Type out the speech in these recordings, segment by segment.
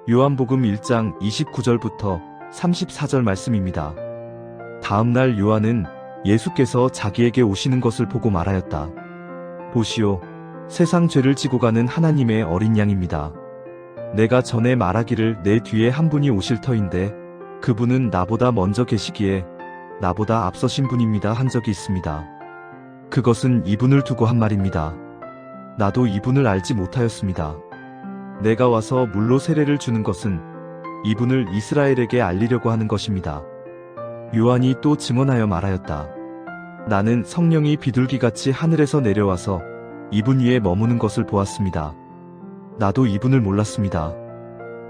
요한복음 1장 29절부터 34절 말씀입니다. 다음날 요한은 예수께서 자기에게 오시는 것을 보고 말하였다. 보시오, 세상 죄를 지고 가는 하나님의 어린 양입니다. 내가 전에 말하기를 내 뒤에 한 분이 오실 터인데 그분은 나보다 먼저 계시기에 나보다 앞서신 분입니다 한 적이 있습니다. 그것은 이분을 두고 한 말입니다. 나도 이분을 알지 못하였습니다. 내가 와서 물로 세례를 주는 것은 이분을 이스라엘에게 알리려고 하는 것입니다. 요한이 또 증언하여 말하였다. 나는 성령이 비둘기같이 하늘에서 내려와서 이분 위에 머무는 것을 보았습니다. 나도 이분을 몰랐습니다.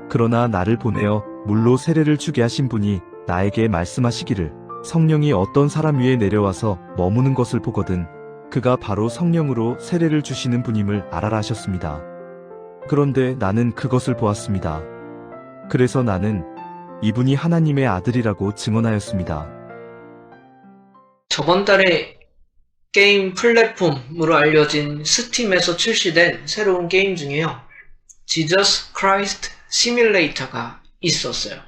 그러나 나를 보내어 물로 세례를 주게 하신 분이 나에게 말씀하시기를 성령이 어떤 사람 위에 내려와서 머무는 것을 보거든 그가 바로 성령으로 세례를 주시는 분임을 알아라 하셨습니다. 그런데 나는 그것을 보았습니다. 그래서 나는 이분이 하나님의 아들이라고 증언하였습니다. 저번 달에 게임 플랫폼으로 알려진 스팀에서 출시된 새로운 게임 중에요. Jesus Christ 시뮬레이터가 있었어요.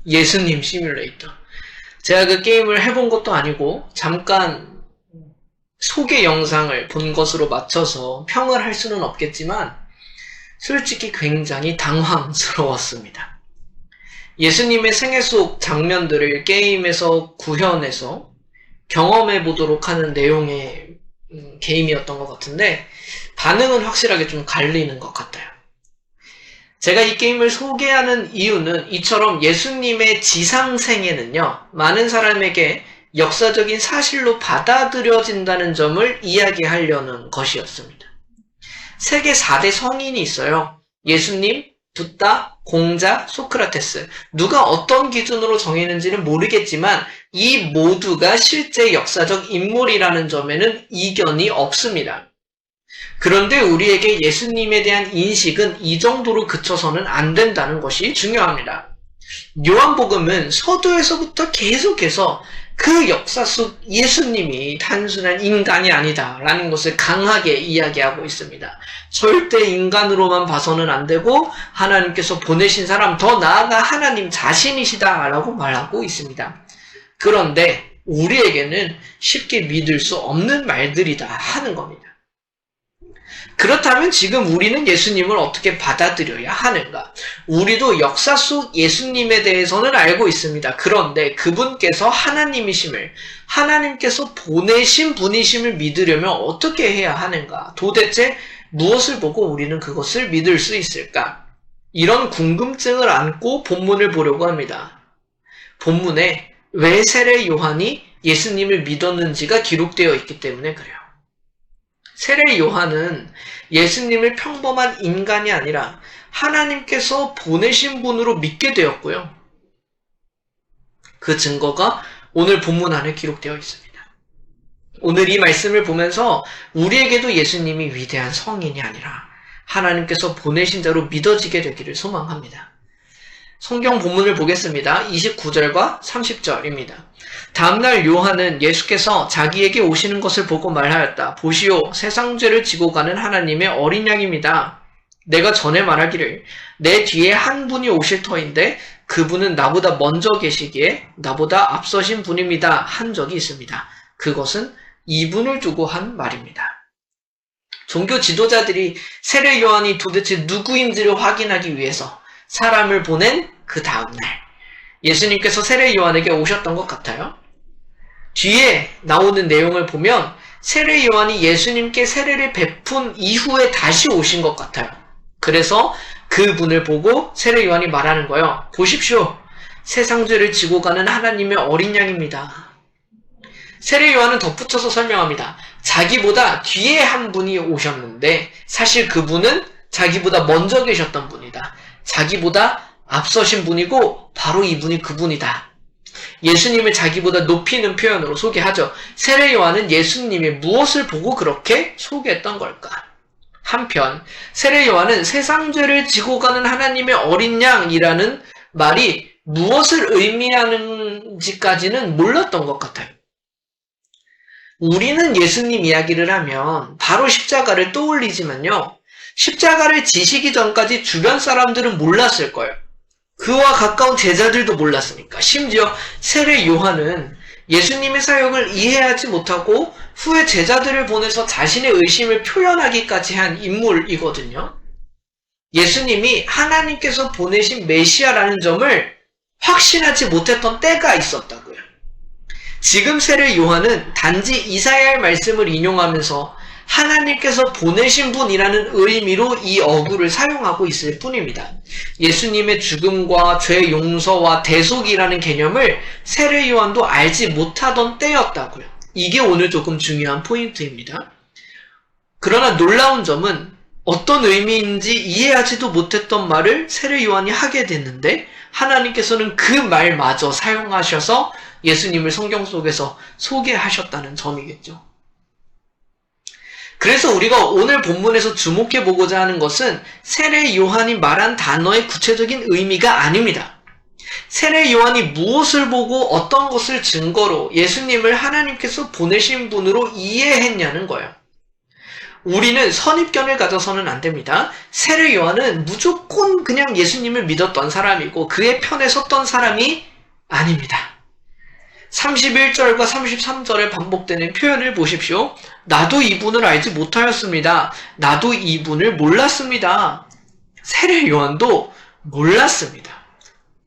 예수님 시뮬레이터. 제가 그 게임을 해본 것도 아니고 잠깐 소개 영상을 본 것으로 맞춰서 평을 할 수는 없겠지만 솔직히 굉장히 당황스러웠습니다. 예수님의 생애 속 장면들을 게임에서 구현해서 경험해 보도록 하는 내용의 게임이었던 것 같은데 반응은 확실하게 좀 갈리는 것 같아요. 제가 이 게임을 소개하는 이유는 이처럼 예수님의 지상생애는요, 많은 사람에게 역사적인 사실로 받아들여진다는 점을 이야기하려는 것이었습니다. 세계 4대 성인이 있어요. 예수님, 붓다, 공자, 소크라테스. 누가 어떤 기준으로 정했는지는 모르겠지만 이 모두가 실제 역사적 인물이라는 점에는 이견이 없습니다. 그런데 우리에게 예수님에 대한 인식은 이 정도로 그쳐서는 안 된다는 것이 중요합니다. 요한복음은 서두에서부터 계속해서 그 역사 속 예수님이 단순한 인간이 아니다라는 것을 강하게 이야기하고 있습니다. 절대 인간으로만 봐서는 안 되고 하나님께서 보내신 사람, 더 나아가 하나님 자신이시다라고 말하고 있습니다. 그런데 우리에게는 쉽게 믿을 수 없는 말들이다 하는 겁니다. 그렇다면 지금 우리는 예수님을 어떻게 받아들여야 하는가? 우리도 역사 속 예수님에 대해서는 알고 있습니다. 그런데 그분께서 하나님이심을, 하나님께서 보내신 분이심을 믿으려면 어떻게 해야 하는가? 도대체 무엇을 보고 우리는 그것을 믿을 수 있을까? 이런 궁금증을 안고 본문을 보려고 합니다. 본문에 왜 세례 요한이 예수님을 믿었는지가 기록되어 있기 때문에 그래요. 세례 요한은 예수님을 평범한 인간이 아니라 하나님께서 보내신 분으로 믿게 되었고요. 그 증거가 오늘 본문 안에 기록되어 있습니다. 오늘 이 말씀을 보면서 우리에게도 예수님이 위대한 성인이 아니라 하나님께서 보내신 자로 믿어지게 되기를 소망합니다. 성경 본문을 보겠습니다. 29절과 30절입니다. 다음날 요한은 예수께서 자기에게 오시는 것을 보고 말하였다. 보시오, 세상 죄를 지고 가는 하나님의 어린 양입니다. 내가 전에 말하기를 내 뒤에 한 분이 오실 터인데 그분은 나보다 먼저 계시기에 나보다 앞서신 분입니다 한 적이 있습니다. 그것은 이분을 두고 한 말입니다. 종교 지도자들이 세례 요한이 도대체 누구인지를 확인하기 위해서 사람을 보낸 그 다음날 예수님께서 세례 요한에게 오셨던 것 같아요. 뒤에 나오는 내용을 보면 세례 요한이 예수님께 세례를 베푼 이후에 다시 오신 것 같아요. 그래서 그분을 보고 세례 요한이 말하는 거예요. 보십시오. 세상 죄를 지고 가는 하나님의 어린 양입니다. 세례 요한은 덧붙여서 설명합니다. 자기보다 뒤에 한 분이 오셨는데 사실 그분은 자기보다 먼저 계셨던 분이다. 자기보다 앞서신 분이고 바로 이분이 그분이다. 예수님을 자기보다 높이는 표현으로 소개하죠. 세례 요한은 예수님이 무엇을 보고 그렇게 소개했던 걸까? 한편 세례 요한은 세상 죄를 지고 가는 하나님의 어린 양이라는 말이 무엇을 의미하는지까지는 몰랐던 것 같아요. 우리는 예수님 이야기를 하면 바로 십자가를 떠올리지만요. 십자가를 지시기 전까지 주변 사람들은 몰랐을 거예요. 그와 가까운 제자들도 몰랐으니까. 심지어 세례 요한은 예수님의 사역을 이해하지 못하고 후에 제자들을 보내서 자신의 의심을 표현하기까지 한 인물이거든요. 예수님이 하나님께서 보내신 메시아라는 점을 확신하지 못했던 때가 있었다고요. 지금 세례 요한은 단지 이사야의 말씀을 인용하면서 하나님께서 보내신 분이라는 의미로 이 어구를 사용하고 있을 뿐입니다. 예수님의 죽음과 죄 용서와 대속이라는 개념을 세례 요한도 알지 못하던 때였다고요. 이게 오늘 조금 중요한 포인트입니다. 그러나 놀라운 점은 어떤 의미인지 이해하지도 못했던 말을 세례 요한이 하게 됐는데 하나님께서는 그 말마저 사용하셔서 예수님을 성경 속에서 소개하셨다는 점이겠죠. 그래서 우리가 오늘 본문에서 주목해 보고자 하는 것은 세례 요한이 말한 단어의 구체적인 의미가 아닙니다. 세례 요한이 무엇을 보고 어떤 것을 증거로 예수님을 하나님께서 보내신 분으로 이해했냐는 거예요. 우리는 선입견을 가져서는 안 됩니다. 세례 요한은 무조건 그냥 예수님을 믿었던 사람이고 그의 편에 섰던 사람이 아닙니다. 31절과 33절에 반복되는 표현을 보십시오. 나도 이분을 알지 못하였습니다. 나도 이분을 몰랐습니다. 세례 요한도 몰랐습니다.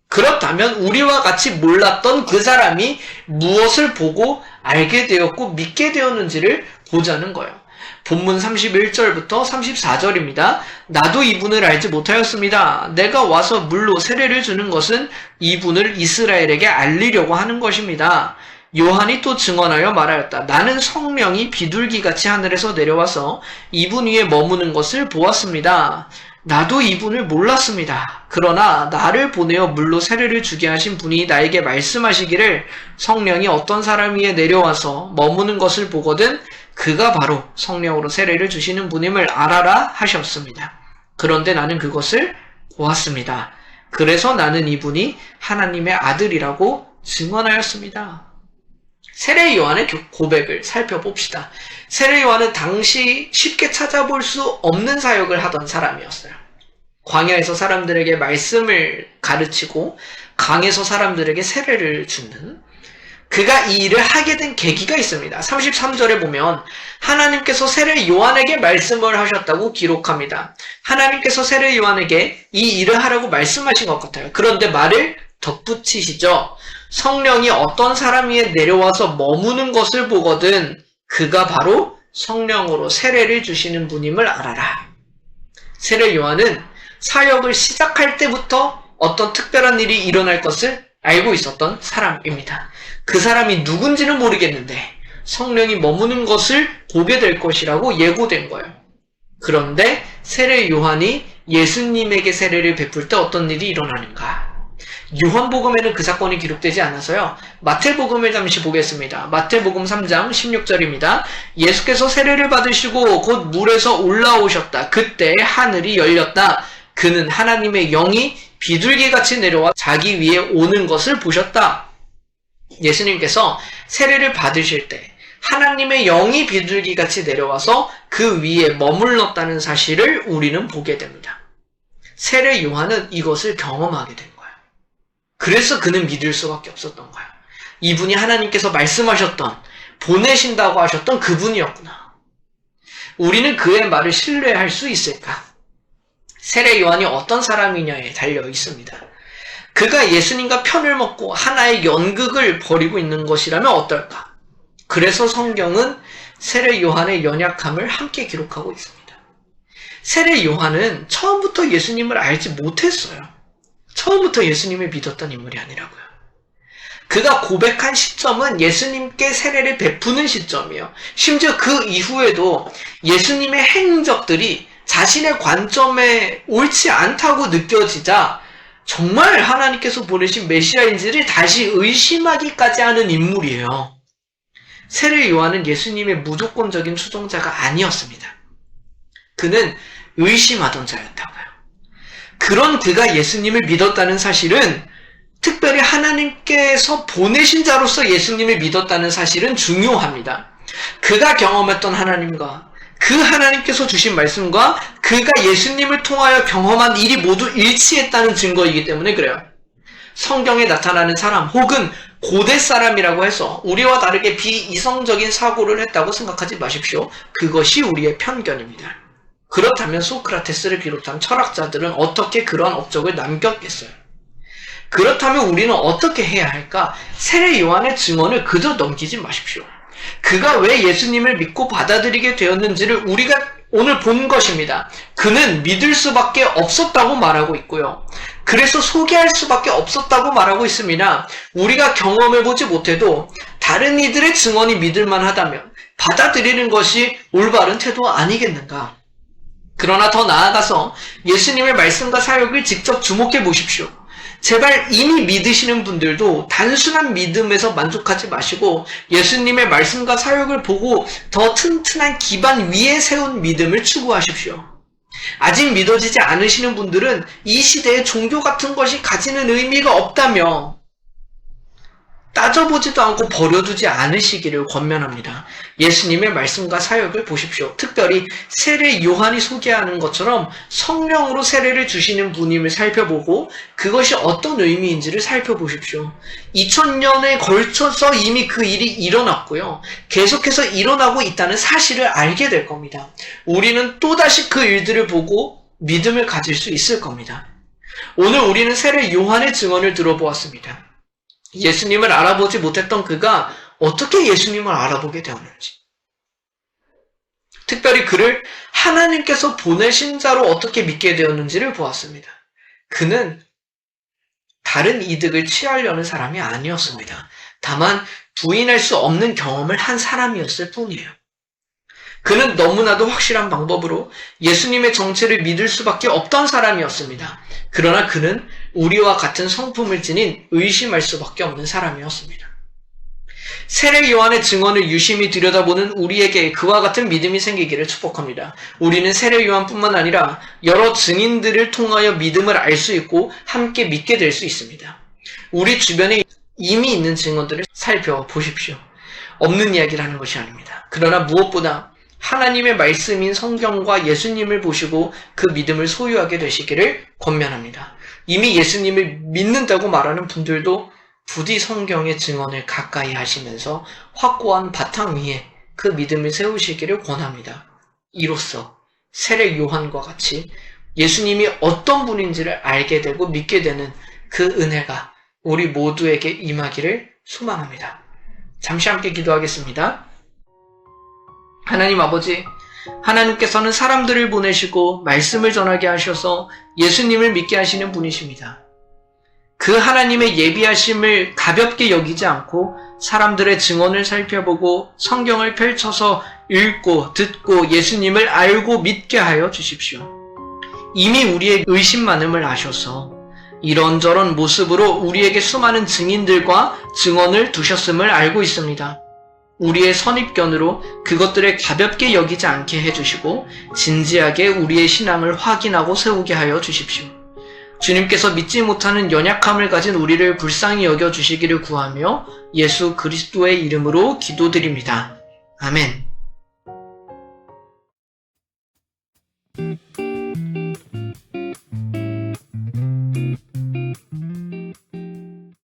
그렇다면 우리와 같이 몰랐던 그 사람이 무엇을 보고 알게 되었고 믿게 되었는지를 보자는 거예요. 본문 31절부터 34절입니다. 나도 이분을 알지 못하였습니다. 내가 와서 물로 세례를 주는 것은 이분을 이스라엘에게 알리려고 하는 것입니다. 요한이 또 증언하여 말하였다. 나는 성령이 비둘기같이 하늘에서 내려와서 이분 위에 머무는 것을 보았습니다. 나도 이분을 몰랐습니다. 그러나 나를 보내어 물로 세례를 주게 하신 분이 나에게 말씀하시기를 성령이 어떤 사람 위에 내려와서 머무는 것을 보거든 그가 바로 성령으로 세례를 주시는 분임을 알아라 하셨습니다. 그런데 나는 그것을 보았습니다. 그래서 나는 이분이 하나님의 아들이라고 증언하였습니다. 세례 요한의 고백을 살펴봅시다. 세례 요한은 당시 쉽게 찾아볼 수 없는 사역을 하던 사람이었어요. 광야에서 사람들에게 말씀을 가르치고 강에서 사람들에게 세례를 주는 그가 이 일을 하게 된 계기가 있습니다. 33절에 보면 하나님께서 세례 요한에게 말씀을 하셨다고 기록합니다. 하나님께서 세례 요한에게 이 일을 하라고 말씀하신 것 같아요. 그런데 말을 덧붙이시죠. 성령이 어떤 사람 위에 내려와서 머무는 것을 보거든 그가 바로 성령으로 세례를 주시는 분임을 알아라. 세례 요한은 사역을 시작할 때부터 어떤 특별한 일이 일어날 것을 알고 있었던 사람입니다. 그 사람이 누군지는 모르겠는데 성령이 머무는 것을 보게 될 것이라고 예고된 거예요. 그런데 세례 요한이 예수님에게 세례를 베풀 때 어떤 일이 일어나는가? 요한복음에는 그 사건이 기록되지 않아서요. 마태복음을 잠시 보겠습니다. 마태복음 3장 16절입니다. 예수께서 세례를 받으시고 곧 물에서 올라오셨다. 그때 하늘이 열렸다. 그는 하나님의 영이 비둘기같이 내려와 자기 위에 오는 것을 보셨다. 예수님께서 세례를 받으실 때 하나님의 영이 비둘기같이 내려와서 그 위에 머물렀다는 사실을 우리는 보게 됩니다. 세례 요한은 이것을 경험하게 된 거예요. 그래서 그는 믿을 수밖에 없었던 거예요. 이분이 하나님께서 말씀하셨던, 보내신다고 하셨던 그분이었구나. 우리는 그의 말을 신뢰할 수 있을까? 세례 요한이 어떤 사람이냐에 달려 있습니다. 그가 예수님과 편을 먹고 하나의 연극을 벌이고 있는 것이라면 어떨까? 그래서 성경은 세례 요한의 연약함을 함께 기록하고 있습니다. 세례 요한은 처음부터 예수님을 알지 못했어요. 처음부터 예수님을 믿었던 인물이 아니라고요. 그가 고백한 시점은 예수님께 세례를 베푸는 시점이에요. 심지어 그 이후에도 예수님의 행적들이 자신의 관점에 옳지 않다고 느껴지자 정말 하나님께서 보내신 메시아인지를 다시 의심하기까지 하는 인물이에요. 세례 요한은 예수님의 무조건적인 추종자가 아니었습니다. 그는 의심하던 자였다고요. 그런 그가 예수님을 믿었다는 사실은 특별히 하나님께서 보내신 자로서 예수님을 믿었다는 사실은 중요합니다. 그가 경험했던 하나님과 그 하나님께서 주신 말씀과 그가 예수님을 통하여 경험한 일이 모두 일치했다는 증거이기 때문에 그래요. 성경에 나타나는 사람 혹은 고대 사람이라고 해서 우리와 다르게 비이성적인 사고를 했다고 생각하지 마십시오. 그것이 우리의 편견입니다. 그렇다면 소크라테스를 비롯한 철학자들은 어떻게 그러한 업적을 남겼겠어요? 그렇다면 우리는 어떻게 해야 할까? 세례 요한의 증언을 그저 넘기지 마십시오. 그가 왜 예수님을 믿고 받아들이게 되었는지를 우리가 오늘 본 것입니다. 그는 믿을 수밖에 없었다고 말하고 있고요. 그래서 소개할 수밖에 없었다고 말하고 있습니다. 우리가 경험해보지 못해도 다른 이들의 증언이 믿을만 하다면 받아들이는 것이 올바른 태도 아니겠는가? 그러나 더 나아가서 예수님의 말씀과 사역을 직접 주목해 보십시오. 제발 이미 믿으시는 분들도 단순한 믿음에서 만족하지 마시고 예수님의 말씀과 사역을 보고 더 튼튼한 기반 위에 세운 믿음을 추구하십시오. 아직 믿어지지 않으시는 분들은 이 시대에 종교 같은 것이 가지는 의미가 없다며 따져보지도 않고 버려두지 않으시기를 권면합니다. 예수님의 말씀과 사역을 보십시오. 특별히 세례 요한이 소개하는 것처럼 성령으로 세례를 주시는 분임을 살펴보고 그것이 어떤 의미인지를 살펴보십시오. 2000년에 걸쳐서 이미 그 일이 일어났고요. 계속해서 일어나고 있다는 사실을 알게 될 겁니다. 우리는 또다시 그 일들을 보고 믿음을 가질 수 있을 겁니다. 오늘 우리는 세례 요한의 증언을 들어보았습니다. 예수님을 알아보지 못했던 그가 어떻게 예수님을 알아보게 되었는지, 특별히 그를 하나님께서 보내신 자로 어떻게 믿게 되었는지를 보았습니다. 그는 다른 이득을 취하려는 사람이 아니었습니다. 다만 부인할 수 없는 경험을 한 사람이었을 뿐이에요. 그는 너무나도 확실한 방법으로 예수님의 정체를 믿을 수밖에 없던 사람이었습니다. 그러나 그는 우리와 같은 성품을 지닌 의심할 수밖에 없는 사람이었습니다. 세례 요한의 증언을 유심히 들여다보는 우리에게 그와 같은 믿음이 생기기를 축복합니다. 우리는 세례 요한뿐만 아니라 여러 증인들을 통하여 믿음을 알 수 있고 함께 믿게 될 수 있습니다. 우리 주변에 이미 있는 증언들을 살펴보십시오. 없는 이야기를 하는 것이 아닙니다. 그러나 무엇보다 하나님의 말씀인 성경과 예수님을 보시고 그 믿음을 소유하게 되시기를 권면합니다. 이미 예수님을 믿는다고 말하는 분들도 부디 성경의 증언을 가까이 하시면서 확고한 바탕 위에 그 믿음을 세우시기를 권합니다. 이로써 세례 요한과 같이 예수님이 어떤 분인지를 알게 되고 믿게 되는 그 은혜가 우리 모두에게 임하기를 소망합니다. 잠시 함께 기도하겠습니다. 하나님 아버지, 하나님께서는 사람들을 보내시고 말씀을 전하게 하셔서 예수님을 믿게 하시는 분이십니다. 그 하나님의 예비하심을 가볍게 여기지 않고 사람들의 증언을 살펴보고 성경을 펼쳐서 읽고 듣고 예수님을 알고 믿게 하여 주십시오. 이미 우리의 의심 많음을 아셔서 이런저런 모습으로 우리에게 수많은 증인들과 증언을 두셨음을 알고 있습니다. 우리의 선입견으로 그것들을 가볍게 여기지 않게 해주시고 진지하게 우리의 신앙을 확인하고 세우게 하여 주십시오. 주님께서 믿지 못하는 연약함을 가진 우리를 불쌍히 여겨주시기를 구하며 예수 그리스도의 이름으로 기도드립니다. 아멘.